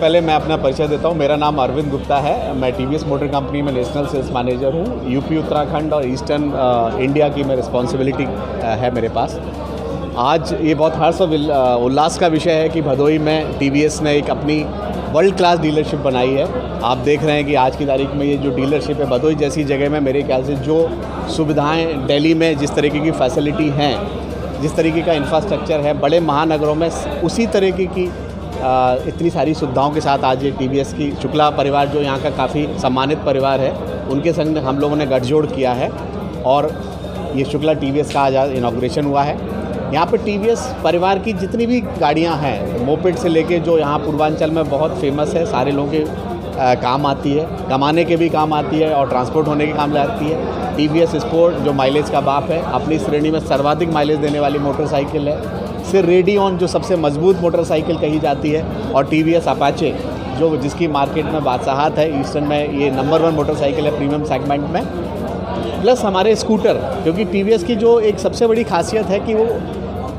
पहले मैं अपना परिचय देता हूँ। मेरा नाम अरविंद गुप्ता है। मैं टीवीएस मोटर कंपनी में नेशनल सेल्स मैनेजर हूँ। यूपी, उत्तराखंड और ईस्टर्न इंडिया की मैं रिस्पॉन्सिबिलिटी है मेरे पास। आज ये बहुत हर्ष और उल्लास का विषय है कि भदोई में टीवीएस ने एक अपनी वर्ल्ड क्लास डीलरशिप बनाई है। आप देख रहे हैं कि आज की तारीख में ये जो डीलरशिप है, भदोई जैसी जगह में मेरे ख्याल से जो सुविधाएं दिल्ली में जिस तरीके की फैसिलिटी हैं, जिस तरीके का इंफ्रास्ट्रक्चर है, बड़े महानगरों में उसी तरीके की इतनी सारी सुविधाओं के साथ आज ये टीवीएस की शुक्ला परिवार, जो यहाँ का काफ़ी सम्मानित परिवार है, उनके संग हम लोगों ने गठजोड़ किया है और ये शुक्ला टीवीएस का आज इनॉग्रेशन हुआ है। यहाँ पर टीवीएस परिवार की जितनी भी गाड़ियाँ हैं, मोपेड से लेके जो यहाँ पूर्वांचल में बहुत फेमस है, सारे लोगों के काम आती है, कमाने के भी काम आती है और ट्रांसपोर्ट होने के काम आती है। टीवीएस स्पोर्ट जो माइलेज का बाप है, अपनी श्रेणी में सर्वाधिक माइलेज देने वाली मोटरसाइकिल है। फिर रेडियन जो सबसे मजबूत मोटरसाइकिल कही जाती है, और टीवीएस अपाचे जो जिसकी मार्केट में बादशाहत है, ईस्टर्न में ये नंबर 1 मोटरसाइकिल है प्रीमियम सेगमेंट में। प्लस हमारे स्कूटर, क्योंकि टीवीएस की जो एक सबसे बड़ी खासियत है कि वो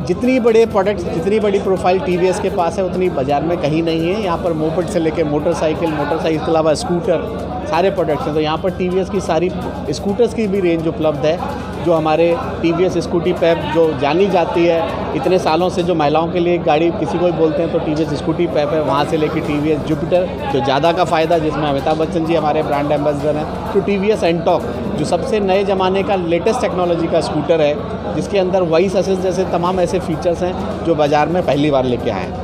जितनी बड़े प्रोडक्ट्स, जितनी बड़ी प्रोफाइल टीवीएस के पास है, उतनी बाज़ार में कहीं नहीं है। यहाँ पर मोपेड से लेके मोटरसाइकिल के अलावा स्कूटर सारे प्रोडक्ट्स हैं। तो यहाँ पर टीवीएस की सारी स्कूटर्स की भी रेंज उपलब्ध है, जो हमारे टीवीएस स्कूटी पैप जो जानी जाती है इतने सालों से, जो महिलाओं के लिए गाड़ी किसी को भी बोलते हैं तो टीवीएस स्कूटी पैप है। वहाँ से लेके टीवीएस जुपिटर जो ज़्यादा का फ़ायदा, जिसमें अमिताभ बच्चन जी हमारे ब्रांड एम्बेसडर हैं, तो टीवीएस एंटॉक जो सबसे नए ज़माने का लेटेस्ट टेक्नोलॉजी का स्कूटर है, जिसके अंदर वॉइस असिस्ट जैसे तमाम ऐसे फीचर्स हैं जो बाज़ार में पहली बार लेके आए हैं।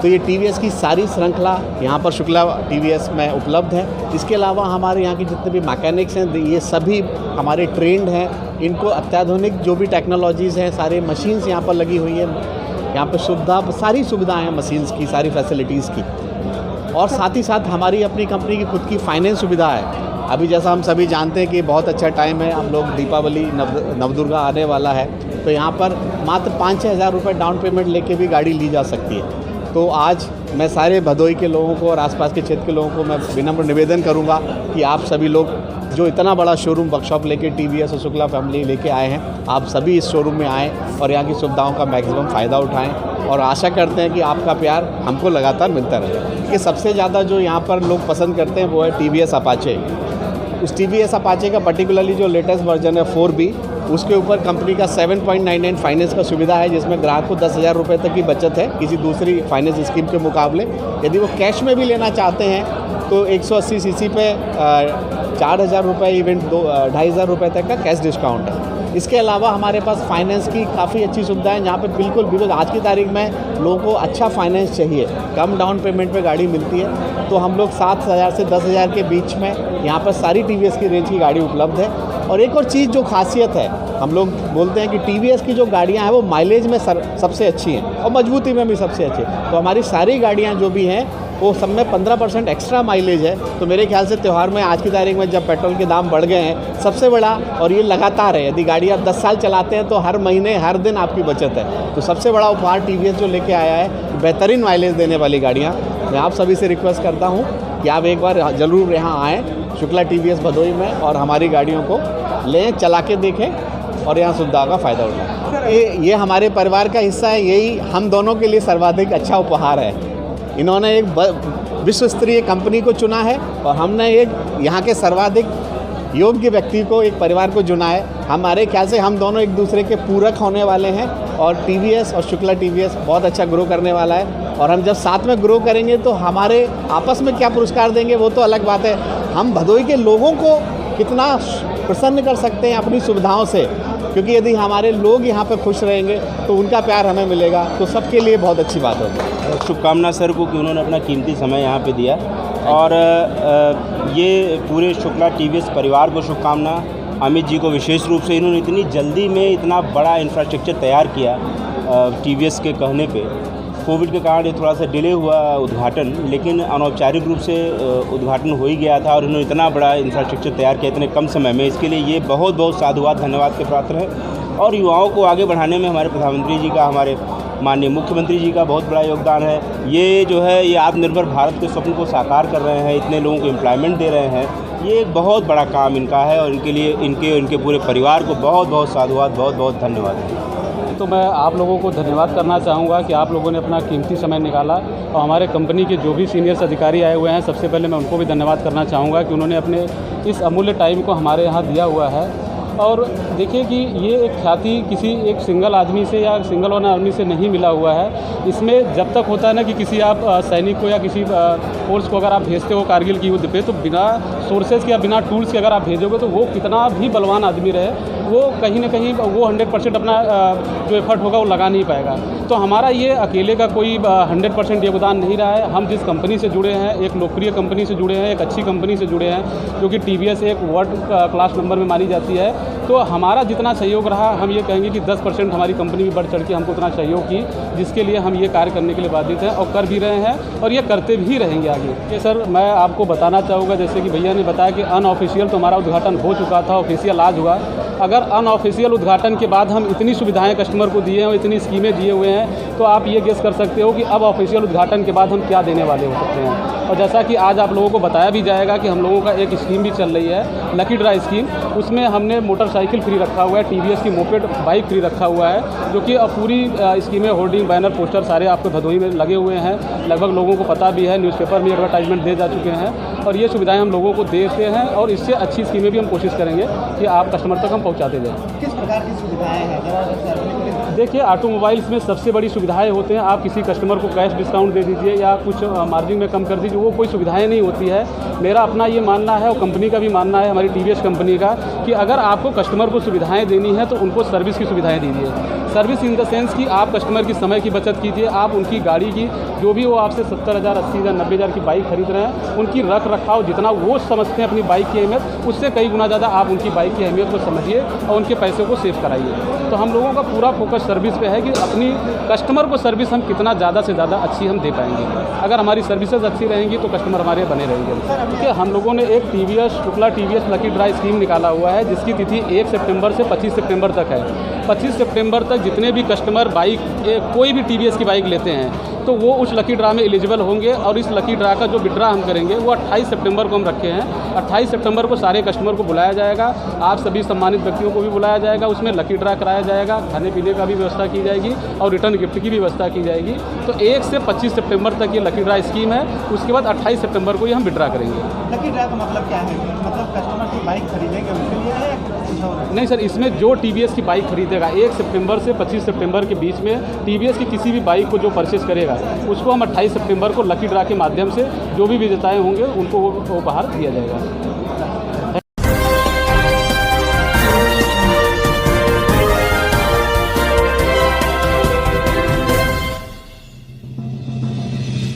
तो ये टीवीएस की सारी श्रृंखला यहाँ पर शुक्ला टीवीएस में उपलब्ध है। इसके अलावा हमारे यहाँ के जितने भी मैकेनिक्स हैं, ये सभी हमारे ट्रेंड हैं। इनको अत्याधुनिक जो भी टेक्नोलॉजीज़ हैं, सारे मशीन्स यहाँ पर लगी हुई हैं। यहाँ पर सारी सुविधाएँ हैं मशीन्स की, सारी फैसिलिटीज़ की। और साथ ही साथ हमारी अपनी कंपनी की खुद की फाइनेंस सुविधा है। अभी जैसा हम सभी जानते हैं कि बहुत अच्छा टाइम है, हम लोग दीपावली नवदुर्गा आने वाला है, तो यहाँ पर मात्र 5-6 हज़ार रुपये डाउन पेमेंट लेके भी गाड़ी ली जा सकती है। तो आज मैं सारे भदोई के लोगों को और आसपास के क्षेत्र के लोगों को मैं विनम्र निवेदन करूंगा कि आप सभी लोग जो इतना बड़ा शोरूम वर्कशॉप लेके टीवीएस और शुक्ला फैमिली लेके आए हैं, आप सभी इस शोरूम में आएँ और यहाँ की सुविधाओं का मैक्सिमम फ़ायदा उठाएं। और आशा करते हैं कि आपका प्यार हमको लगातार मिलता रहे। कि सबसे ज़्यादा जो यहाँ पर लोग पसंद करते हैं वो है टीवीएस अपाचे। उस टीवीएस अपाचे का पर्टिकुलरली जो लेटेस्ट वर्जन है 4B, उसके ऊपर कंपनी का 7.99 फाइनेंस का सुविधा है, जिसमें ग्राहक को 10,000 रुपये तक की बचत है किसी दूसरी फाइनेंस स्कीम के मुकाबले। यदि वो कैश में भी लेना चाहते हैं तो 180 सीसी पे 4,000 रुपये, इवन 2,500 रुपये तक का कैश डिस्काउंट है। इसके अलावा हमारे पास फाइनेंस की काफ़ी अच्छी सुविधा है, जहाँ पे बिल्कुल आज की तारीख में लोगों को अच्छा फाइनेंस चाहिए, कम डाउन पेमेंट पे गाड़ी मिलती है। तो हम लोग 7,000 से 10,000 के बीच में यहाँ पर सारी टीवीएस की रेंज की गाड़ी उपलब्ध है। और एक और चीज़ जो खासियत है, हम लोग बोलते हैं कि टीवीएस की जो गाड़ियाँ हैं वो माइलेज में सबसे अच्छी हैं और मजबूती में भी सबसे अच्छी है। तो हमारी सारी गाड़ियाँ जो भी हैं वो सब में 15% एक्स्ट्रा माइलेज है। तो मेरे ख्याल से त्यौहार में आज की तारीख में जब पेट्रोल के दाम बढ़ गए हैं, सबसे बड़ा, और ये लगातार है, यदि गाड़ी आप 10 साल चलाते हैं तो हर महीने हर दिन आपकी बचत है। तो सबसे बड़ा उपहार टीवीएस जो लेके आया है, बेहतरीन माइलेज देने वाली गाड़ियाँ। मैं आप सभी से रिक्वेस्ट करता हूँ कि आप एक बार ज़रूर यहाँ आएँ शुक्ला टीवीएस भदोई में और हमारी गाड़ियों को लें, चला के देखें और यहाँ सुविधा का फ़ायदा उठाएं। ये हमारे परिवार का हिस्सा है, यही हम दोनों के लिए सर्वाधिक अच्छा उपहार है। इन्होंने एक विश्व स्तरीय कंपनी को चुना है और हमने एक यहाँ के सर्वाधिक योग्य व्यक्ति को, एक परिवार को चुना है। हमारे ख्याल से हम दोनों एक दूसरे के पूरक होने वाले हैं और टीवीएस और शुक्ला टीवीएस बहुत अच्छा ग्रो करने वाला है। और हम जब साथ में ग्रो करेंगे तो हमारे आपस में क्या पुरस्कार देंगे वो तो अलग बात है। हम भदोई के लोगों को कितना प्रसन्न कर सकते हैं अपनी सुविधाओं से, क्योंकि यदि हमारे लोग यहाँ पे खुश रहेंगे तो उनका प्यार हमें मिलेगा, तो सबके लिए बहुत अच्छी बात होगी। शुभकामना सर को कि उन्होंने अपना कीमती समय यहाँ पे दिया, और ये पूरे शुक्ला टीवीएस परिवार को शुभकामना। अमित जी को विशेष रूप से, इन्होंने इतनी जल्दी में इतना बड़ा इंफ्रास्ट्रक्चर तैयार किया टीवीएस के कहने पे। कोविड के कारण ये थोड़ा सा डिले हुआ उद्घाटन, लेकिन अनौपचारिक रूप से उद्घाटन हो ही गया था और इन्होंने इतना बड़ा इंफ्रास्ट्रक्चर तैयार किया इतने कम समय में। इसके लिए ये बहुत बहुत साधुवाद, धन्यवाद के पात्र है। और युवाओं को आगे बढ़ाने में हमारे प्रधानमंत्री जी का, हमारे माननीय मुख्यमंत्री जी का बहुत बड़ा योगदान है। ये जो है ये आत्मनिर्भर भारत के स्वप्न को साकार कर रहे हैं, इतने लोगों को एम्प्लॉयमेंट दे रहे हैं। ये एक बहुत बड़ा काम इनका है और इनके लिए, इनके पूरे परिवार को बहुत बहुत साधुवाद, बहुत बहुत धन्यवाद। तो मैं आप लोगों को धन्यवाद करना चाहूँगा कि आप लोगों ने अपना कीमती समय निकाला, और हमारे कंपनी के जो भी सीनियर्स अधिकारी आए हुए हैं, सबसे पहले मैं उनको भी धन्यवाद करना चाहूँगा कि उन्होंने अपने इस अमूल्य टाइम को हमारे यहाँ दिया हुआ है। और देखिए कि ये एक ख्याति किसी एक सिंगल आदमी से या सिंगल वन आदमी से नहीं मिला हुआ है। इसमें जब तक होता है ना कि किसी आप सैनिक को या किसी फोर्स को अगर आप भेजते हो कारगिल की युद्ध पे, तो बिना सोर्सेज के या बिना टूल्स के अगर आप भेजोगे तो वो कितना भी बलवान आदमी रहे, वो कहीं ना कहीं वो 100% अपना जो एफर्ट होगा वो लगा नहीं पाएगा। तो हमारा ये अकेले का कोई 100% योगदान नहीं रहा है। हम जिस कंपनी से जुड़े हैं, एक लोकप्रिय कंपनी से जुड़े हैं, एक अच्छी कंपनी से जुड़े हैं, जो कि TVS एक वर्ल्ड क्लास नंबर में मानी जाती है। तो हमारा जितना सहयोग रहा, हम ये कहेंगे कि 10% हमारी कंपनी भी बढ़ चढ़ के हमको उतना सहयोग की, जिसके लिए हम ये कार्य करने के लिए बाधित हैं और कर भी रहे हैं और ये करते भी रहेंगे आगे। ये सर मैं आपको बताना चाहूँगा, जैसे कि भैया ने बताया कि अनऑफिशियल तो हमारा उद्घाटन हो चुका था, ऑफिशियल आज हुआ। अगर अनऑफिशियल उद्घाटन के बाद हम इतनी सुविधाएं कस्टमर को दिए हैं और इतनी स्कीमें दिए हुए हैं, तो आप ये गेस कर सकते हो कि अब ऑफिशियल उद्घाटन के बाद हम क्या देने वाले हो सकते हैं। और जैसा कि आज आप लोगों को बताया भी जाएगा कि हम लोगों का एक स्कीम भी चल रही है, लकी ड्रा स्कीम। उसमें हमने मोटरसाइकिल फ्री रखा हुआ है, TVS की मोपेड बाइक फ्री रखा हुआ है, जो कि पूरी स्कीमें, होर्डिंग, बैनर, पोस्टर सारे आपको भदोही में लगे हुए हैं। लगभग लोगों को पता भी है, न्यूज़पेपर में एडवर्टाइजमेंट दे जा चुके हैं, और ये सुविधाएं हम लोगों को देते हैं और इससे अच्छी स्कीमें भी हम कोशिश करेंगे कि आप कस्टमर तक हम पहुँचाते जाएँ। किस प्रकार की सुविधाएं हैं? देखिए, ऑटोमोबाइल्स में सबसे बड़ी सुविधाएं होते हैं, आप किसी कस्टमर को कैश डिस्काउंट दे दीजिए या कुछ मार्जिन में कम कर दीजिए, वो कोई सुविधाएं नहीं होती है। मेरा अपना ये मानना है और कंपनी का भी मानना है, हमारी TVS कंपनी का, कि अगर आपको कस्टमर को सुविधाएं देनी है तो उनको सर्विस की सुविधाएं दीजिए। सर्विस इन द सेंस कि आप कस्टमर की समय की बचत कीजिए। आप उनकी गाड़ी की जो भी वो आपसे 70,000, 80,000, 90,000 की बाइक खरीद रहे हैं, उनकी रख रखाव जितना वो समझते हैं अपनी बाइक की अहमियत, उससे कई गुना ज़्यादा आप उनकी बाइक की अहमियत को समझिए और उनके पैसे को सेव कराइए। तो हम लोगों का पूरा फोकस सर्विस पे है कि अपनी कस्टमर को सर्विस हम कितना ज़्यादा से ज़्यादा अच्छी हम दे पाएंगे। अगर हमारी सर्विसेज अच्छी रहेंगी तो कस्टमर हमारे बने रहेंगे। क्योंकि हम लोगों ने एक Shukla TVS lucky draw scheme निकाला हुआ है, जिसकी तिथि 1 सितंबर से 25 सितंबर तक है। 25 सितंबर तक जितने भी कस्टमर बाइक कोई भी TVS की बाइक लेते हैं तो वो उस लकी ड्रा में एलिजिबल होंगे, और इस लकी ड्रा का जो विड्रा हम करेंगे वो 28 सितंबर को हम रखे हैं। 28 सितंबर को सारे कस्टमर को बुलाया जाएगा, आप सभी सम्मानित व्यक्तियों को भी बुलाया जाएगा, उसमें लकी ड्रा कराया जाएगा, खाने पीने का भी व्यवस्था की जाएगी और रिटर्न गिफ्ट की भी व्यवस्था की जाएगी। तो 1 से 25 सितंबर तक ये लकी ड्रा स्कीम है। उसके बाद 28 सितंबर को ये हम विड्रा करेंगे। लकी ड्रा का मतलब क्या है? मतलब कस्टमर की बाइक खरीदेंगे उसके लिए है या कुछ और? नहीं सर, इसमें जो TVS की बाइक खरीदेगा 1 सितंबर से 25 सितंबर के बीच में TVS की किसी भी बाइक को जो परचेस करेगा, उसको हम 28 सितंबर को लकी ड्रा के माध्यम से जो भी विजेताएं होंगे उनको वो उपहार दिया जाएगा।